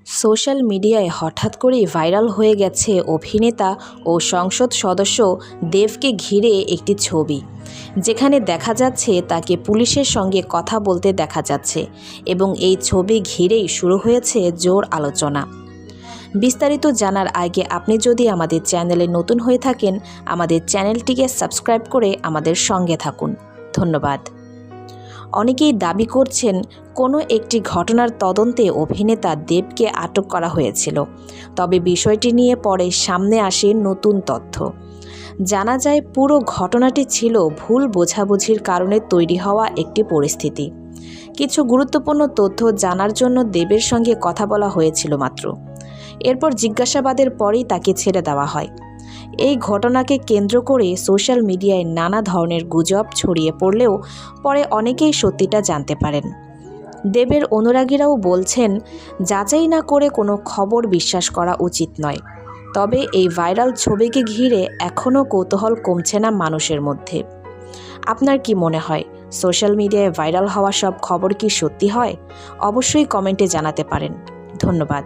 Social মিডিয়ায় হঠাৎ করেই ভাইরাল হয়ে গেছে অভিনেতা ও সংসদ সদস্য দেবকে ঘিরে একটি ছবি, যেখানে দেখা যাচ্ছে তাকে পুলিশের সঙ্গে কথা বলতে দেখা যাচ্ছে এবং এই ছবি ঘিরেই শুরু হয়েছে জোর আলোচনা। বিস্তারিত জানার আগে আপনি যদি আমাদের চ্যানেলে নতুন হয়ে থাকেন, আমাদের চ্যানেলটিকে সাবস্ক্রাইব করে আমাদের সঙ্গে থাকুন। ধন্যবাদ। অনেকেই দাবি করছেন কোনো একটি ঘটনার তদন্তে অভিনেতা দেবকে আটক করা হয়েছিল, তবে বিষয়টি নিয়ে পরে সামনে আসে নতুন তথ্য। জানা যায় পুরো ঘটনাটি ছিল ভুল বোঝাবুঝির কারণে তৈরি হওয়া একটি পরিস্থিতি। কিছু গুরুত্বপূর্ণ তথ্য জানার জন্য দেবের সঙ্গে কথা বলা হয়েছিল মাত্র। এরপর জিজ্ঞাসাবাদের পরেই তাকে ছেড়ে দেওয়া হয়। এই ঘটনাকে কেন্দ্র করে সোশ্যাল মিডিয়ায় নানা ধরনের গুজব ছড়িয়ে পড়লেও পরে অনেকেই সত্যিটা জানতে পারেন। দেবের অনুরাগীরাও বলছেন, যাচাই না করে কোনো খবর বিশ্বাস করা উচিত নয়। তবে এই ভাইরাল ছবিকে ঘিরে এখনও কৌতূহল কমছে না মানুষের মধ্যে। আপনার কি মনে হয়, সোশ্যাল মিডিয়ায় ভাইরাল হওয়া সব খবর কি সত্যি হয়? অবশ্যই কমেন্টে জানাতে পারেন। ধন্যবাদ।